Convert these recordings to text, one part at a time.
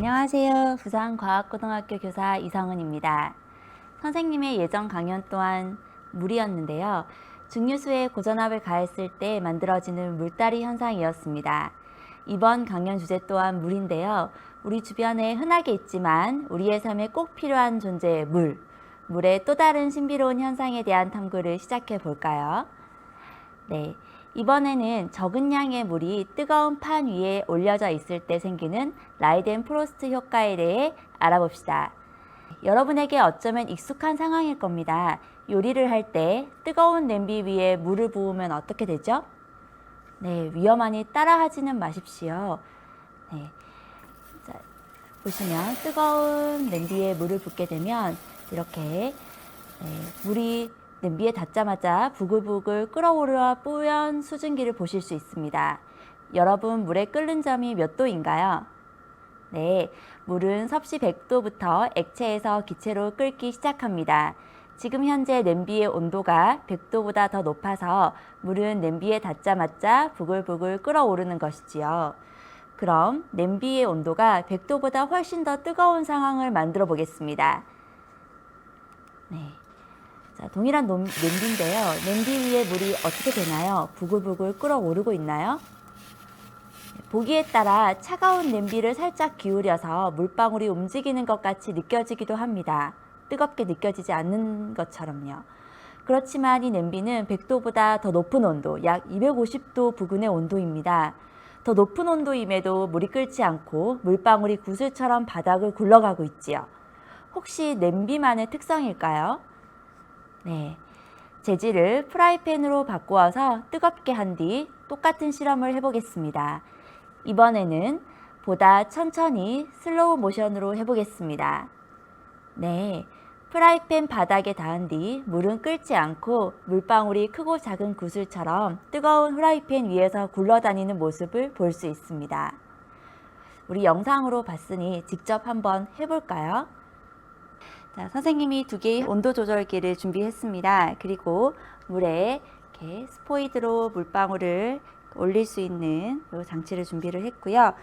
안녕하세요. 부산과학고등학교 교사 이성은입니다. 선생님의 예전 강연 또한 물이었는데요. 중류수에 고전압을 가했을 때 만들어지는 물다리 현상이었습니다. 이번 강연 주제 또한 물인데요. 우리 주변에 흔하게 있지만 우리의 삶에 꼭 필요한 존재의 물. 물의 또 다른 신비로운 현상에 대한 탐구를 시작해 볼까요? 네. 이번에는 적은 양의 물이 뜨거운 판 위에 올려져 있을 때 생기는 라이덴프로스트 효과에 대해 알아봅시다. 여러분에게 어쩌면 익숙한 상황일 겁니다. 요리를 할 때 뜨거운 냄비 위에 물을 부으면 어떻게 되죠? 네, 위험하니 따라하지는 마십시오. 네. 자, 보시면 뜨거운 냄비에 물을 붓게 되면 이렇게 물이 냄비에 닿자마자 부글부글 끓어오르어 뽀얀 수증기를 보실 수 있습니다. 여러분, 물에 끓는 점이 몇 도인가요? 네, 물은 섭씨 100도부터 액체에서 기체로 끓기 시작합니다. 지금 현재 냄비의 온도가 100도보다 더 높아서 물은 냄비에 닿자마자 부글부글 끓어오르는 것이지요. 그럼 냄비의 온도가 100도보다 훨씬 더 뜨거운 상황을 만들어 보겠습니다. 네. 자, 동일한 냄비인데요. 냄비 위에 물이 어떻게 되나요? 부글부글 끓어오르고 있나요? 보기에 따라 차가운 냄비를 살짝 기울여서 물방울이 움직이는 것 같이 느껴지기도 합니다. 뜨겁게 느껴지지 않는 것처럼요. 그렇지만 이 냄비는 100도보다 더 높은 온도, 약 250도 부근의 온도입니다. 더 높은 온도임에도 물이 끓지 않고 물방울이 구슬처럼 바닥을 굴러가고 있지요. 혹시 냄비만의 특성일까요? 네, 재질을 프라이팬으로 바꾸어서 뜨겁게 한 뒤 똑같은 실험을 해보겠습니다. 이번에는 보다 천천히 슬로우 모션으로 해보겠습니다. 네, 프라이팬 바닥에 닿은 뒤 물은 끓지 않고 물방울이 크고 작은 구슬처럼 뜨거운 프라이팬 위에서 굴러다니는 모습을 볼 수 있습니다. 우리 영상으로 봤으니 직접 한번 해볼까요? 자, 선생님이 2개의 온도 조절기를 준비했습니다. 그리고 물에 이렇게 스포이드로 물방울을 올릴 수 있는 이 장치를 준비를 했고요.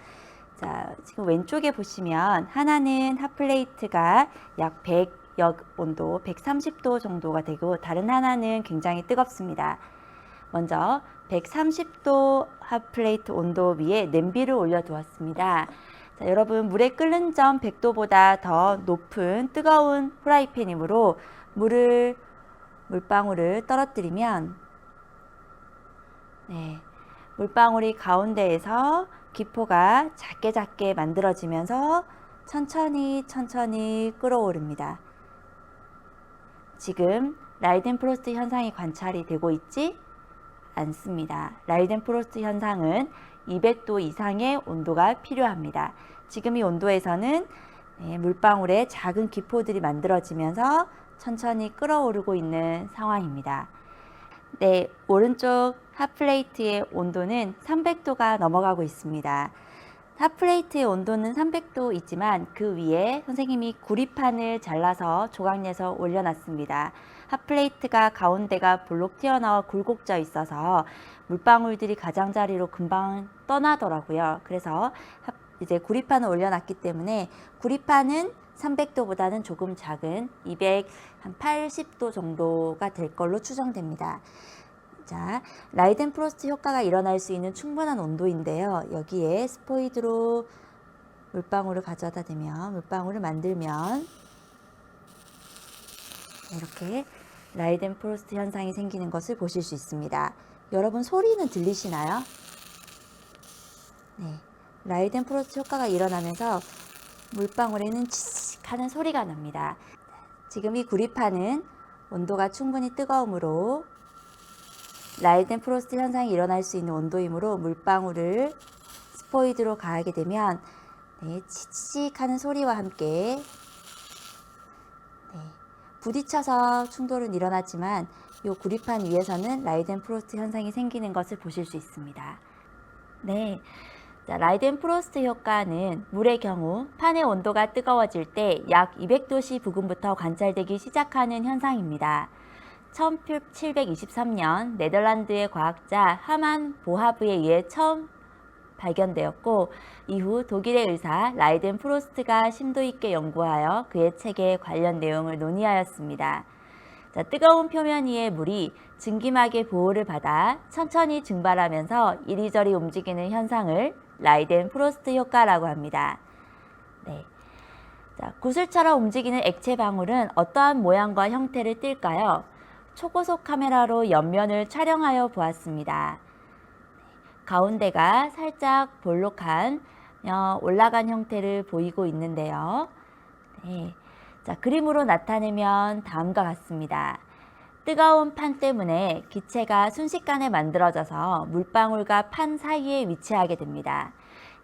자, 지금 왼쪽에 보시면 하나는 핫플레이트가 약 100역 온도 130도 정도가 되고 다른 하나는 굉장히 뜨겁습니다. 먼저 130도 핫플레이트 온도 위에 냄비를 올려 두었습니다. 자, 여러분, 물에 끓는 점 100도보다 더 높은 뜨거운 프라이팬이므로 물방울을 떨어뜨리면 물방울이 가운데에서 기포가 작게 만들어지면서 천천히 끓어오릅니다. 지금 라이덴프로스트 현상이 관찰이 되고 있지 않습니다. 라이덴프로스트 현상은 200도 이상의 온도가 필요합니다. 지금 이 온도에서는 물방울에 작은 기포들이 만들어지면서 천천히 끓어오르고 있는 상황입니다. 네, 오른쪽 핫플레이트의 온도는 300도가 넘어가고 있습니다. 핫플레이트의 온도는 300도이지만 그 위에 선생님이 구리판을 잘라서 조각내서 올려놨습니다. 핫플레이트가 가운데가 볼록 튀어나와 굴곡져 있어서 물방울들이 가장자리로 금방 떠나더라고요. 그래서 이제 구리판을 올려놨기 때문에 구리판은 300도보다는 조금 작은 280도 정도가 될 걸로 추정됩니다. 자, 라이덴프로스트 효과가 일어날 수 있는 충분한 온도인데요. 여기에 스포이드로 물방울을 가져다 대면, 물방울을 만들면 이렇게 라이덴프로스트 현상이 생기는 것을 보실 수 있습니다. 여러분, 소리는 들리시나요? 네, 라이덴프로스트 효과가 일어나면서 물방울에는 치익 하는 소리가 납니다. 지금 이 구리판은 온도가 충분히 뜨거우므로 라이덴프로스트 현상이 일어날 수 있는 온도이므로 물방울을 스포이드로 가하게 되면 치익 하는 소리와 함께 부딪혀서 충돌은 일어나지만 이 구리판 위에서는 라이덴프로스트 현상이 생기는 것을 보실 수 있습니다. 네, 자, 라이덴프로스트 효과는 물의 경우 판의 온도가 뜨거워질 때 약 200도씨 부근부터 관찰되기 시작하는 현상입니다. 1723년 네덜란드의 과학자 하만 보하브에 의해 처음 발견되었고 이후 독일의 의사 라이덴 프로스트가 심도 있게 연구하여 그의 책에 관련 내용을 논의하였습니다. 자, 뜨거운 표면 위의 물이 증기막의 보호를 받아 천천히 증발하면서 이리저리 움직이는 현상을 라이덴 프로스트 효과라고 합니다. 네. 자, 구슬처럼 움직이는 액체 방울은 어떠한 모양과 형태를 띨까요? 초고속 카메라로 옆면을 촬영하여 보았습니다. 가운데가 살짝 볼록한 올라간 형태를 보이고 있는데요. 네. 자, 그림으로 나타내면 다음과 같습니다. 뜨거운 판 때문에 기체가 순식간에 만들어져서 물방울과 판 사이에 위치하게 됩니다.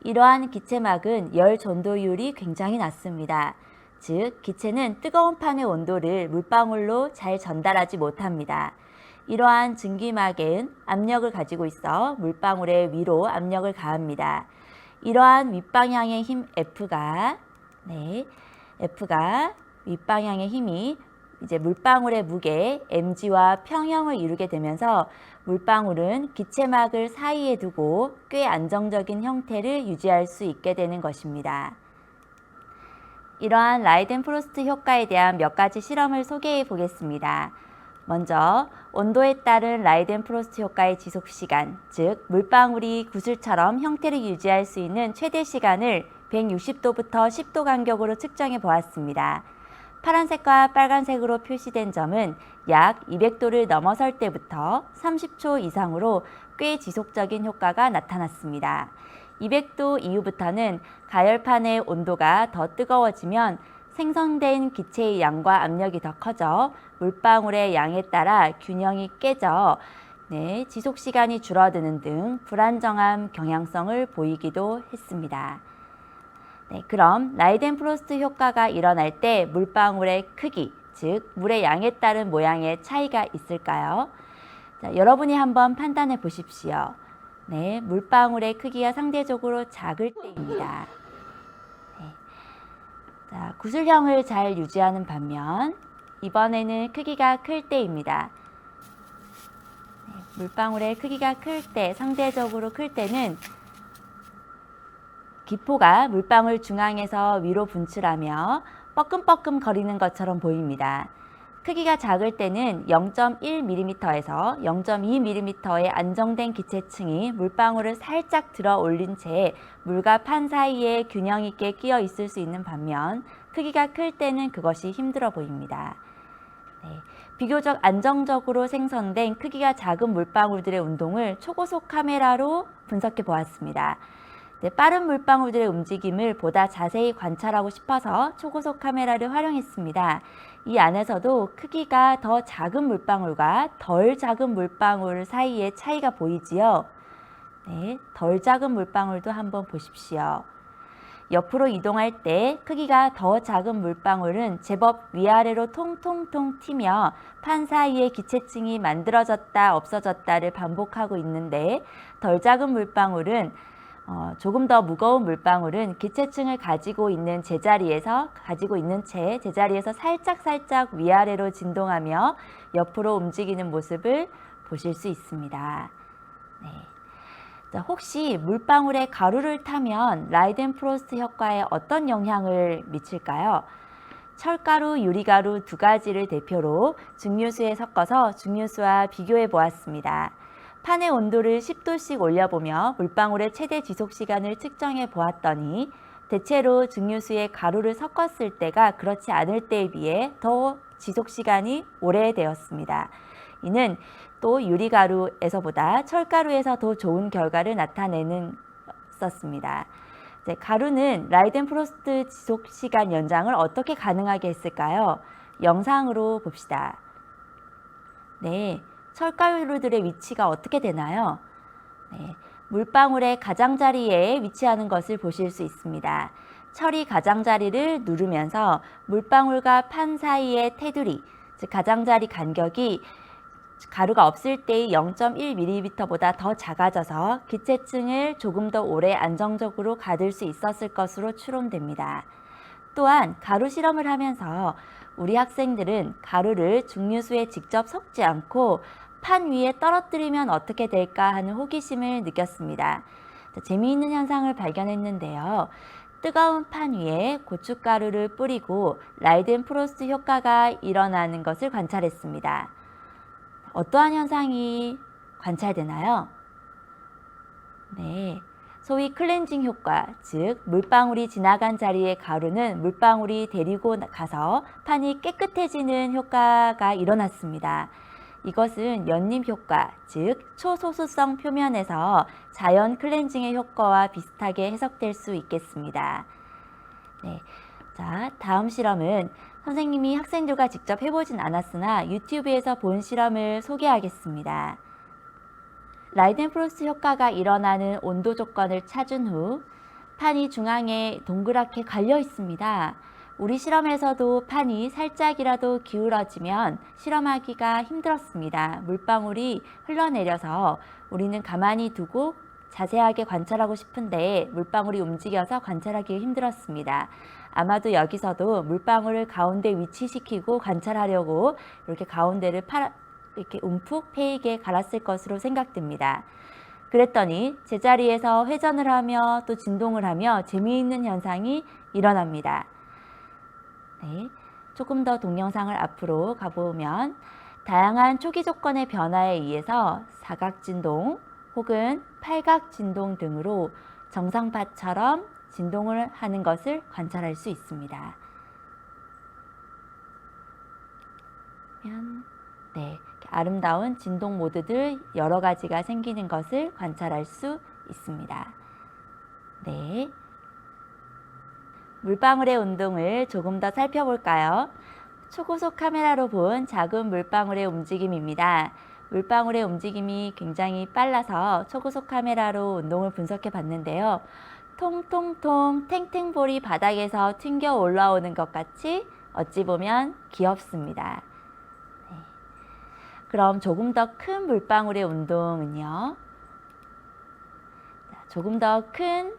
이러한 기체막은 열 전도율이 굉장히 낮습니다. 즉, 기체는 뜨거운 판의 온도를 물방울로 잘 전달하지 못합니다. 이러한 증기막은 압력을 가지고 있어 물방울의 위로 압력을 가합니다. 이러한 윗방향의 힘 F가 윗방향의 힘이 이제 물방울의 무게 mg와 평형을 이루게 되면서 물방울은 기체막을 사이에 두고 꽤 안정적인 형태를 유지할 수 있게 되는 것입니다. 이러한 라이덴 프로스트 효과에 대한 몇 가지 실험을 소개해 보겠습니다. 먼저 온도에 따른 라이덴 프로스트 효과의 지속 시간, 즉 물방울이 구슬처럼 형태를 유지할 수 있는 최대 시간을 160도부터 10도 간격으로 측정해 보았습니다. 파란색과 빨간색으로 표시된 점은 약 200도를 넘어설 때부터 30초 이상으로 꽤 지속적인 효과가 나타났습니다. 200도 이후부터는 가열판의 온도가 더 뜨거워지면 생성된 기체의 양과 압력이 더 커져 물방울의 양에 따라 균형이 깨져 지속시간이 줄어드는 등 불안정한 경향성을 보이기도 했습니다. 그럼 라이덴 프로스트 효과가 일어날 때 물방울의 크기, 즉 물의 양에 따른 모양의 차이가 있을까요? 자, 여러분이 한번 판단해 보십시오. 물방울의 크기가 상대적으로 작을 때입니다. 자, 구슬형을 잘 유지하는 반면 이번에는 크기가 클 때입니다. 물방울의 크기가 클 때, 상대적으로 클 때는 기포가 물방울 중앙에서 위로 분출하며 뻐끔뻐끔 거리는 것처럼 보입니다. 크기가 작을 때는 0.1mm에서 0.2mm의 안정된 기체층이 물방울을 살짝 들어 올린 채 물과 판 사이에 균형 있게 끼어 있을 수 있는 반면 크기가 클 때는 그것이 힘들어 보입니다. 비교적 안정적으로 생성된 크기가 작은 물방울들의 운동을 초고속 카메라로 분석해 보았습니다. 빠른 물방울들의 움직임을 보다 자세히 관찰하고 싶어서 초고속 카메라를 활용했습니다. 이 안에서도 크기가 더 작은 물방울과 덜 작은 물방울 사이의 차이가 보이지요. 덜 작은 물방울도 한번 보십시오. 옆으로 이동할 때 크기가 더 작은 물방울은 제법 위아래로 통통통 튀며 판 사이에 기체층이 만들어졌다 없어졌다를 반복하고 있는데 덜 작은 물방울은 조금 더 무거운 물방울은 기체층을 가지고 있는 채 제자리에서 살짝 위아래로 진동하며 옆으로 움직이는 모습을 보실 수 있습니다. 자, 혹시 물방울에 가루를 타면 라이덴 프로스트 효과에 어떤 영향을 미칠까요? 철가루, 유리가루 두 가지를 대표로 증류수에 섞어서 증류수와 비교해 보았습니다. 판의 온도를 10도씩 올려보며 물방울의 최대 지속시간을 측정해 보았더니 대체로 증류수에 가루를 섞었을 때가 그렇지 않을 때에 비해 더 지속시간이 오래되었습니다. 이는 또 유리가루에서보다 철가루에서 더 좋은 결과를 나타냈었습니다. 가루는 라이덴 프로스트 지속시간 연장을 어떻게 가능하게 했을까요? 영상으로 봅시다. 철가루들의 위치가 어떻게 되나요? 물방울의 가장자리에 위치하는 것을 보실 수 있습니다. 철이 가장자리를 누르면서 물방울과 판 사이의 테두리, 즉 가장자리 간격이 가루가 없을 때의 0.1mm보다 더 작아져서 기체층을 조금 더 오래 안정적으로 가둘 수 있었을 것으로 추론됩니다. 또한 가루 실험을 하면서 우리 학생들은 가루를 증류수에 직접 섞지 않고 판 위에 떨어뜨리면 어떻게 될까 하는 호기심을 느꼈습니다. 재미있는 현상을 발견했는데요. 뜨거운 판 위에 고춧가루를 뿌리고 라이덴프로스트 효과가 일어나는 것을 관찰했습니다. 어떠한 현상이 관찰되나요? 네, 소위 클렌징 효과, 즉 물방울이 지나간 자리의 가루는 물방울이 데리고 가서 판이 깨끗해지는 효과가 일어났습니다. 이것은 연림 효과, 즉 초소수성 표면에서 자연 클렌징의 효과와 비슷하게 해석될 수 있겠습니다. 네, 자, 다음 실험은 선생님이 학생들과 직접 해보진 않았으나 유튜브에서 본 실험을 소개하겠습니다. 라이덴프로스트 효과가 일어나는 온도 조건을 찾은 후 판이 중앙에 동그랗게 갈려 있습니다. 우리 실험에서도 판이 살짝이라도 기울어지면 실험하기가 힘들었습니다. 물방울이 흘러내려서 우리는 가만히 두고 자세하게 관찰하고 싶은데 물방울이 움직여서 관찰하기 힘들었습니다. 아마도 여기서도 물방울을 가운데 위치시키고 관찰하려고 이렇게 가운데를 이렇게 움푹 패이게 갈았을 것으로 생각됩니다. 그랬더니 제자리에서 회전을 하며 또 진동을 하며 재미있는 현상이 일어납니다. 네, 조금 더 동영상을 앞으로 가보면 다양한 초기 조건의 변화에 의해서 사각진동 혹은 팔각진동 등으로 정상파처럼 진동을 하는 것을 관찰할 수 있습니다. 네, 아름다운 진동 모드들 여러 가지가 생기는 것을 관찰할 수 있습니다. 네. 물방울의 운동을 조금 더 살펴볼까요? 초고속 카메라로 본 작은 물방울의 움직임입니다. 물방울의 움직임이 굉장히 빨라서 초고속 카메라로 운동을 분석해 봤는데요. 통통통 탱탱볼이 바닥에서 튕겨 올라오는 것 같이 어찌 보면 귀엽습니다. 네. 그럼 조금 더 큰 물방울의 운동은요. 조금 더 큰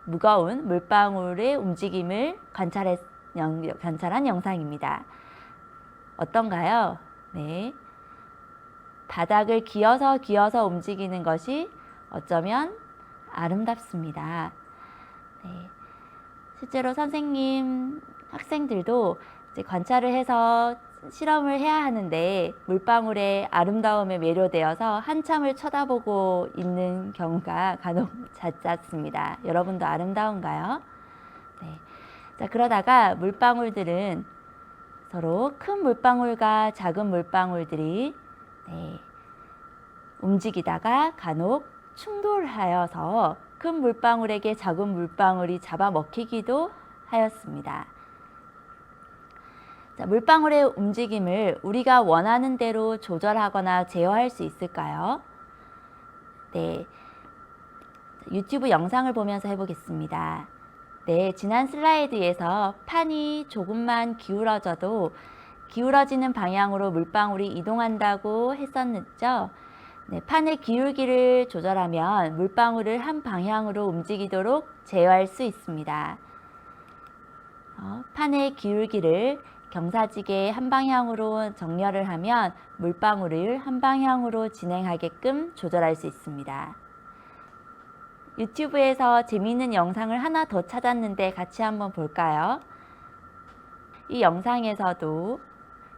무거운 물방울의 움직임을 관찰한 영상입니다. 어떤가요? 네. 바닥을 기어서 움직이는 것이 어쩌면 아름답습니다. 네. 실제로 선생님, 학생들도 이제 관찰을 해서 실험을 해야 하는데 물방울의 아름다움에 매료되어서 한참을 쳐다보고 있는 경우가 간혹 잦았습니다. 여러분도 아름다운가요? 네. 자, 그러다가 물방울들은 서로 큰 물방울과 작은 물방울들이 움직이다가 간혹 충돌하여서 큰 물방울에게 작은 물방울이 잡아먹히기도 하였습니다. 자, 물방울의 움직임을 우리가 원하는 대로 조절하거나 제어할 수 있을까요? 네, 유튜브 영상을 보면서 해보겠습니다. 네, 지난 슬라이드에서 판이 조금만 기울어져도 기울어지는 방향으로 물방울이 이동한다고 했었죠. 네, 판의 기울기를 조절하면 물방울을 한 방향으로 움직이도록 제어할 수 있습니다. 판의 기울기를 경사지게 한 방향으로 정렬을 하면 물방울을 한 방향으로 진행하게끔 조절할 수 있습니다. 유튜브에서 재미있는 영상을 하나 더 찾았는데 같이 한번 볼까요? 이 영상에서도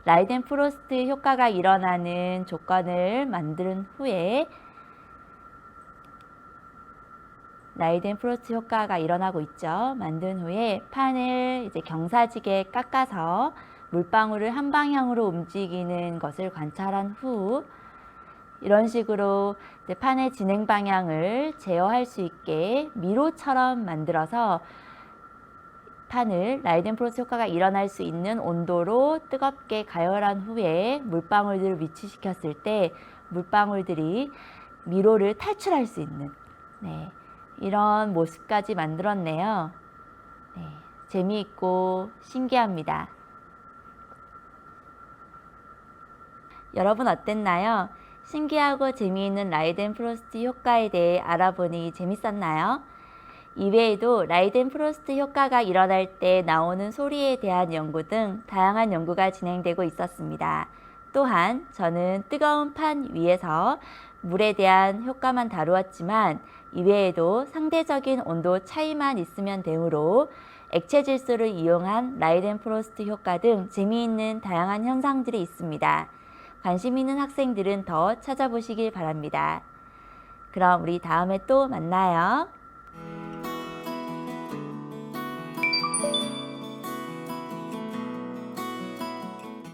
라이덴프로스트 효과가 일어나는 조건을 만든 후에 라이덴프로스트 효과가 일어나고 있죠. 만든 후에 판을 이제 경사지게 깎아서 물방울을 한 방향으로 움직이는 것을 관찰한 후 이런 식으로 이제 판의 진행 방향을 제어할 수 있게 미로처럼 만들어서 판을 라이덴프로스트 효과가 일어날 수 있는 온도로 뜨겁게 가열한 후에 물방울들을 위치시켰을 때 물방울들이 미로를 탈출할 수 있는 이런 모습까지 만들었네요. 재미있고 신기합니다. 여러분 어땠나요? 신기하고 재미있는 라이덴프로스트 효과에 대해 알아보니 재밌었나요? 이외에도 라이덴프로스트 효과가 일어날 때 나오는 소리에 대한 연구 등 다양한 연구가 진행되고 있었습니다. 또한 저는 뜨거운 판 위에서 물에 대한 효과만 다루었지만 이외에도 상대적인 온도 차이만 있으면 되므로 액체 질소를 이용한 라이덴프로스트 효과 등 재미있는 다양한 현상들이 있습니다. 관심 있는 학생들은 더 찾아보시길 바랍니다. 그럼 우리 다음에 또 만나요.